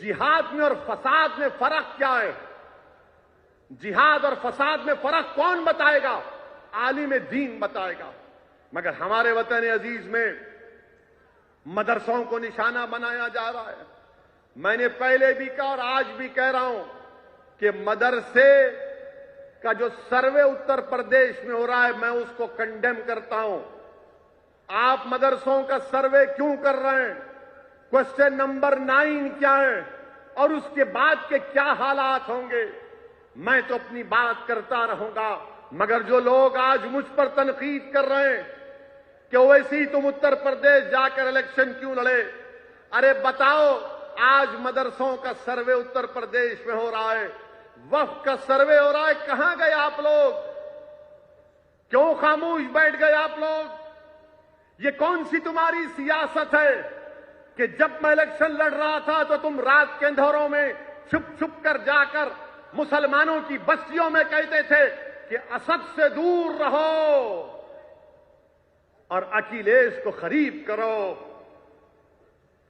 जिहाद में और फसाद में फर्क क्या है? जिहाद और फसाद में फर्क कौन बताएगा? आलिम दीन बताएगा। मगर हमारे वतन अजीज में मदरसों को निशाना बनाया जा रहा है। मैंने पहले भी कहा और आज भी कह रहा हूं कि मदरसे का जो सर्वे उत्तर प्रदेश में हो रहा है, मैं उसको कंडेम करता हूं। आप मदरसों का सर्वे क्यों कर रहे हैं? क्वेश्चन नंबर 9 क्या है और उसके बाद के क्या हालात होंगे? मैं तो अपनी बात करता रहूंगा, मगर जो लोग आज मुझ पर तनकीद कर रहे हैं कि वैसे ही तुम उत्तर प्रदेश जाकर इलेक्शन क्यों लड़े, अरे बताओ, आज मदरसों का सर्वे उत्तर प्रदेश में हो रहा है, वक्फ का सर्वे हो रहा है, कहां गए आप लोग? क्यों खामोश बैठ गए आप लोग? ये कौन सी तुम्हारी सियासत है कि जब मैं इलेक्शन लड़ रहा था तो तुम रात के अंधेरों में छुप छुप कर जाकर मुसलमानों की बस्तियों में कहते थे कि असद से दूर रहो और अखिलेश को करीब करो,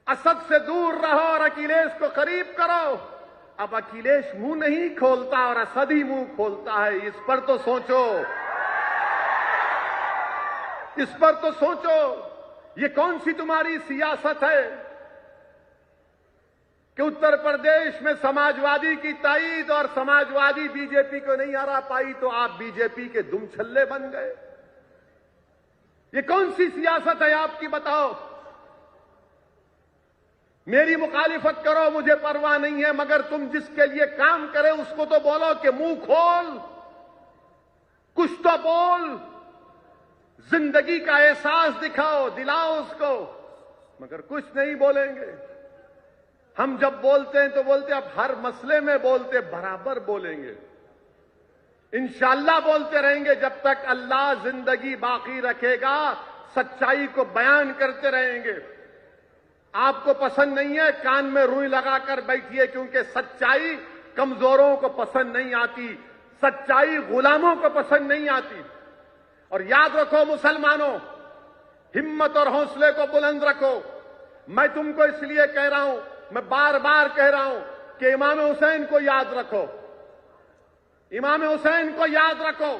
असद से दूर रहो और अखिलेश को करीब करो। अब अखिलेश मुंह नहीं खोलता और असद ही मुंह खोलता है। इस पर तो सोचो, इस पर तो सोचो। ये कौन सी तुम्हारी सियासत है कि उत्तर प्रदेश में समाजवादी की ताईद और समाजवादी बीजेपी को नहीं हरा पाई तो आप बीजेपी के दुम छल्ले बन गए? ये कौन सी सियासत है आपकी, बताओ? मेरी मुखालिफत करो, मुझे परवाह नहीं है, मगर तुम जिसके लिए काम करे उसको तो बोलो कि मुंह खोल, कुछ तो बोल, जिंदगी का एहसास दिखाओ, दिलाओ उसको, मगर कुछ नहीं बोलेंगे। हम जब बोलते हैं तो बोलते अब हर मसले में बोलते, बराबर बोलेंगे, इंशाअल्लाह बोलते रहेंगे जब तक अल्लाह जिंदगी बाकी रखेगा, सच्चाई को बयान करते रहेंगे। आपको पसंद नहीं है, कान में रुई लगाकर बैठिए, क्योंकि सच्चाई कमजोरों को पसंद नहीं आती, सच्चाई गुलामों को पसंद नहीं आती। और याद रखो मुसलमानों, हिम्मत और हौसले को बुलंद रखो। मैं तुमको इसलिए कह रहा हूं, मैं बार बार कह रहा हूं कि इमाम हुसैन को याद रखो, इमाम हुसैन को याद रखो।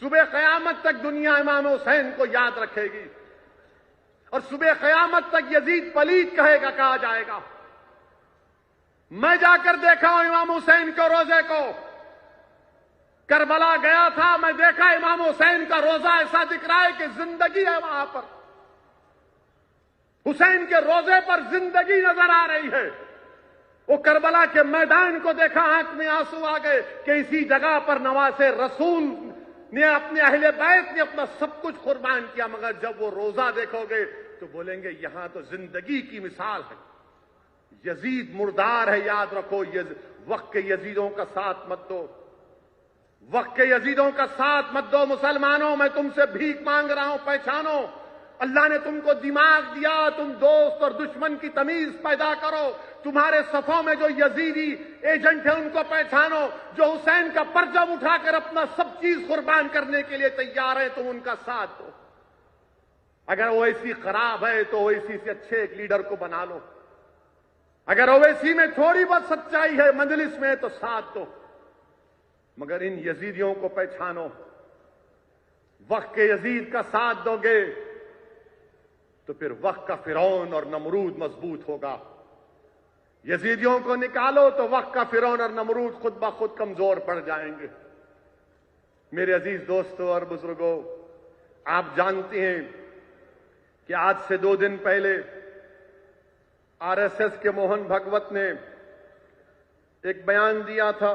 सुबह क़यामत तक दुनिया इमाम हुसैन को याद रखेगी और सुबह क़यामत तक यजीद पलीद कहा जाएगा। मैं जाकर देखा हूं इमाम हुसैन के रोजे को, करबला गया था, मैं देखा इमाम हुसैन का रोजा ऐसा दिख रहा है कि जिंदगी है वहां पर। हुसैन के रोजे पर जिंदगी नजर आ रही है। वो करबला के मैदान को देखा, आंख में आंसू आ गए कि इसी जगह पर नवासे रसूल ने, अपने अहले बैत ने अपना सब कुछ कुर्बान किया। मगर जब वो रोजा देखोगे तो बोलेंगे यहां तो जिंदगी की मिसाल है। यजीद मुर्दार है, याद रखो। वक्त के यजीदों का साथ मत दो, वक्त के यजीदों का साथ मत दो। मुसलमानों, मैं तुमसे भीख मांग रहा हूं, पहचानो। अल्लाह ने तुमको दिमाग दिया, तुम दोस्त और दुश्मन की तमीज पैदा करो। तुम्हारे सफों में जो यजीदी एजेंट है उनको पहचानो, जो हुसैन का परचम उठाकर अपना सब चीज कुर्बान करने के लिए तैयार है, तुम उनका साथ दो। अगर ओवैसी खराब है तो ओवैसी से अच्छे एक लीडर को बना लो। अगर ओवैसी में थोड़ी बहुत सच्चाई है, मजलिस में है, तो साथ दो। मगर इन यजीदियों को पहचानो। वक्त के यजीद का साथ दोगे तो फिर वक्त का फिरौन और नमरूद मजबूत होगा। यजीदियों को निकालो तो वक्त का फिरौन और नमरूद खुद ब खुद कमजोर पड़ जाएंगे। मेरे अजीज दोस्तों और बुजुर्गों, आप जानते हैं कि आज से 2 दिन पहले आरएसएस के मोहन भागवत ने एक बयान दिया था।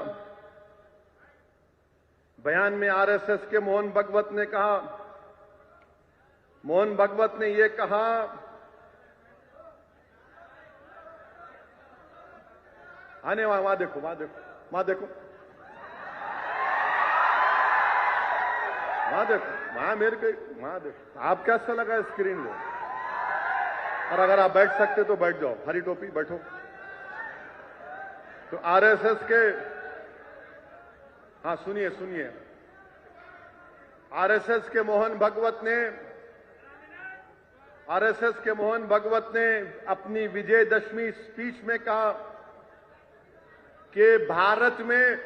बयान में आरएसएस के मोहन भागवत ने कहा, मोहन भागवत ने यह कहा, आने वहां देखो, वहां देखो, वहां देखो, वहां देखो, वहां मेरे को, वहां देखो। आप कैसा लगा स्क्रीन को? और अगर आप बैठ सकते तो बैठ जाओ, हरी टोपी बैठो। तो आरएसएस के, हाँ सुनिए सुनिए, आरएसएस के मोहन भागवत ने आरएसएस के मोहन भागवत ने अपनी विजयदशमी स्पीच में कहा कि भारत में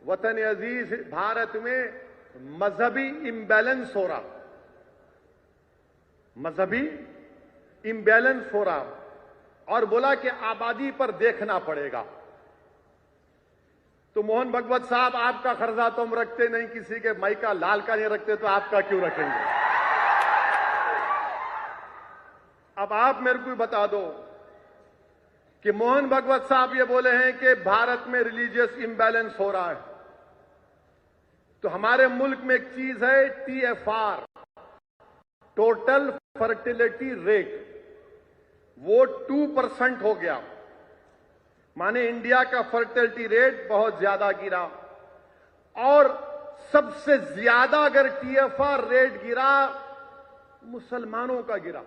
वतन अजीज, भारत में मजहबी इम्बैलेंस हो रहा, मजहबी इम्बैलेंस हो रहा, और बोला कि आबादी पर देखना पड़ेगा। तो मोहन भागवत साहब, आपका खर्चा तो हम रखते नहीं, किसी के माई का लाल का नहीं रखते, तो आपका क्यों रखेंगे? अब आप मेरे को बता दो कि मोहन भागवत साहब ये बोले हैं कि भारत में रिलीजियस इंबैलेंस हो रहा है, तो हमारे मुल्क में एक चीज है TFR, टोटल फर्टिलिटी रेट, वो 2% हो गया। माने इंडिया का फर्टिलिटी रेट बहुत ज्यादा गिरा, और सबसे ज्यादा अगर TFR रेट गिरा, मुसलमानों का गिरा,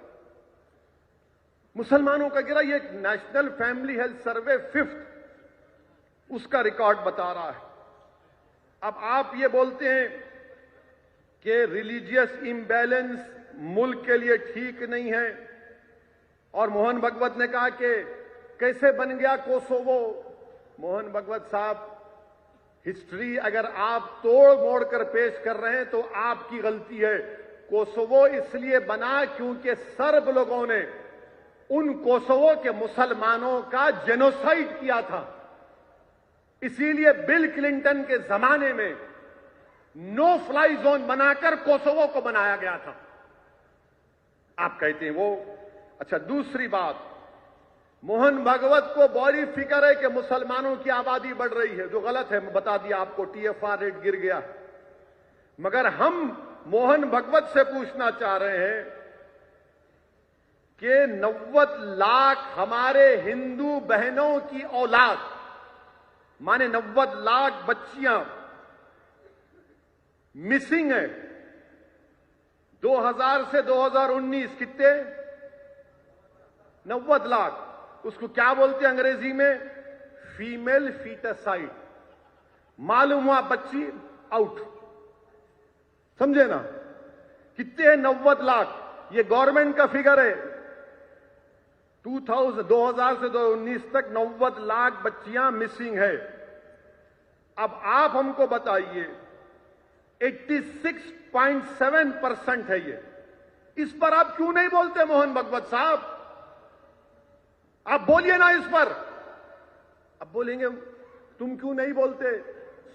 मुसलमानों का गिरा। ये national family health survey 5th उसका रिकॉर्ड बता रहा है। अब आप ये बोलते हैं कि रिलीजियस इम्बैलेंस मुल्क के लिए ठीक नहीं है, और मोहन भागवत ने कहा कि कैसे बन गया कोसोवो। मोहन भागवत साहब, हिस्ट्री अगर आप तोड़ मोड़ कर पेश कर रहे हैं तो आपकी गलती है। कोसोवो इसलिए बना क्योंकि सर्ब लोगों ने उन कोसोवो के मुसलमानों का जेनोसाइड किया था। इसीलिए बिल क्लिंटन के जमाने में नो फ्लाई जोन बनाकर कोसोवो को बनाया गया था। आप कहते हैं वो। अच्छा, दूसरी बात, मोहन भागवत को बड़ी फिक्र है कि मुसलमानों की आबादी बढ़ रही है, जो गलत है। मैं बता दिया आपको, TFR रेट गिर गया। मगर हम मोहन भागवत से पूछना चाह रहे हैं कि 90 लाख हमारे हिंदू बहनों की औलाद, माने 90 लाख बच्चियां मिसिंग है। 2000 से 2019 कितने? 90 लाख। उसको क्या बोलते हैं अंग्रेजी में? फीमेल फीटसाइड। मालूम हुआ बच्ची आउट। समझे ना? कितने हैं? 90 लाख। ये गवर्नमेंट का फिगर है। 2000 से 2019 तक 90 लाख बच्चियां मिसिंग है। अब आप हमको बताइए, 86.7% है ये। इस पर आप क्यों नहीं बोलते मोहन भागवत साहब? आप बोलिए ना इस पर। अब बोलेंगे तुम क्यों नहीं बोलते?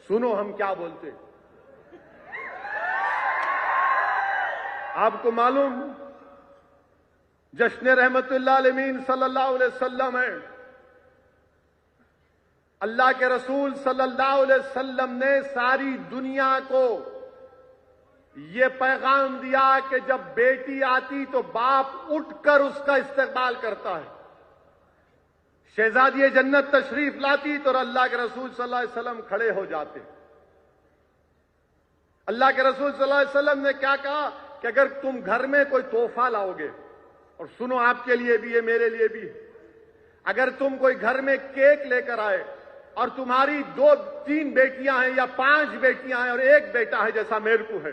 सुनो हम क्या बोलते। आपको मालूम जश्न रहमतुल्लाह अलमीन सल्लल्लाहु अलैहि वसल्लम है। अल्लाह के रसूल सल्लल्लाहु अलैहि वसल्लम ने सारी दुनिया को ये पैगाम दिया कि जब बेटी आती तो बाप उठकर उसका इस्तकबाल करता है। शहजादी जन्नत तशरीफ लाती तो अल्लाह के रसूल सल्लल्लाहु अलैहि वसल्लम खड़े हो जाते। अल्लाह के रसूल सल्लल्लाहु अलैहि वसल्लम ने क्या कहा कि अगर तुम घर में कोई तोहफा लाओगे, और सुनो आपके लिए भी है, मेरे लिए भी, अगर तुम कोई घर में केक लेकर आए और तुम्हारी 2-3 बेटियां हैं या 5 बेटियां हैं और 1 बेटा है जैसा मेरे को है,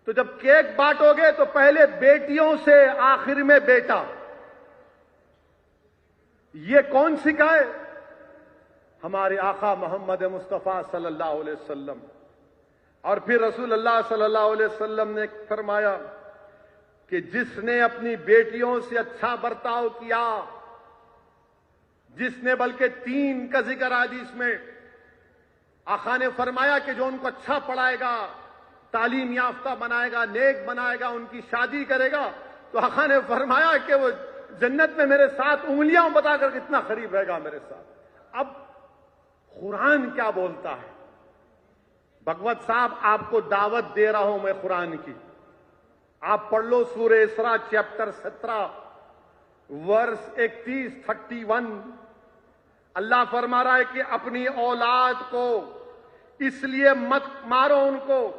तो जब केक बांटोगे तो पहले बेटियों से आखिर में बेटा। ये कौन सिखाए? हमारे आका मोहम्मद मुस्तफा सल्लल्लाहु अलैहि वसल्लम। और फिर रसूल अल्लाह सल्लल्लाहु अलैहि वसल्लम ने फरमाया कि जिसने अपनी बेटियों से अच्छा बर्ताव किया, जिसने, बल्कि 3 का जिक्र हदीस में आका ने फरमाया कि जो उनको अच्छा पढ़ाएगा, तालीम याफ्ता बनाएगा, नेक बनाएगा, उनकी शादी करेगा, तो आका ने फरमाया कि वो जन्नत में मेरे साथ उंगलियां बताकर कितना करीब रहेगा मेरे साथ। अब कुरान क्या बोलता है? भगवत साहब, आपको दावत दे रहा हूं मैं कुरान की। आप पढ़ लो सूरह इसरा चैप्टर 17 वर्स 31 अल्लाह फरमा रहा है कि अपनी औलाद को इसलिए मत मारो उनको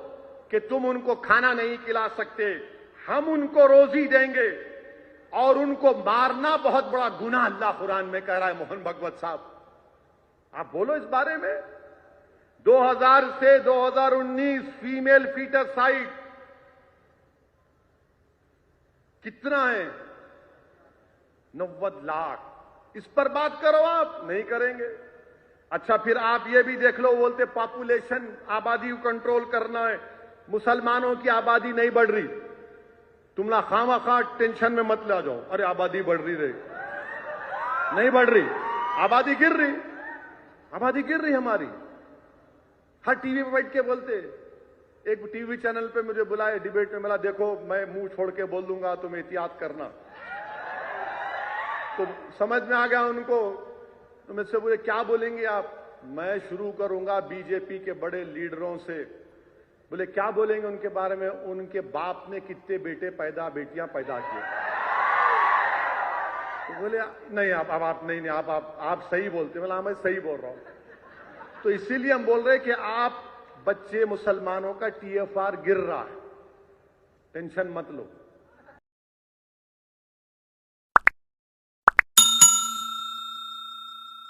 कि तुम उनको खाना नहीं खिला सकते, हम उनको रोजी देंगे, और उनको मारना बहुत बड़ा गुनाह अल्लाह कुरान में कह रहा है। मोहन भागवत साहब, आप बोलो इस बारे में। 2000 से 2019 फीमेल फीटरसाइड कितना है? 90 लाख। इस पर बात करो, आप नहीं करेंगे। अच्छा, फिर आप ये भी देख लो, बोलते पॉपुलेशन, आबादी को कंट्रोल करना है, मुसलमानों की आबादी नहीं बढ़ रही। तुम ना खामा टेंशन में मत ला जाओ, अरे आबादी बढ़ रही नहीं बढ़ रही, आबादी गिर रही, आबादी गिर रही हमारी। हर टीवी पर बैठ के बोलते। एक टीवी चैनल पे मुझे बुलाए डिबेट में, मिला, देखो मैं मुंह छोड़ के बोल दूंगा, तुम एहतियात करना। तो समझ में आ गया उनको। तो मुझसे बोले क्या बोलेंगे आप? मैं शुरू करूंगा बीजेपी के बड़े लीडरों से। बोले क्या बोलेंगे उनके बारे में? उनके बाप ने कितने बेटे बेटियां पैदा किए। तो बोले नहीं आप नहीं आप सही बोलते। बोला मैं सही बोल रहा हूं। तो इसीलिए हम बोल रहे हैं कि आप बच्चे मुसलमानों का TFR गिर रहा है, टेंशन मत लो।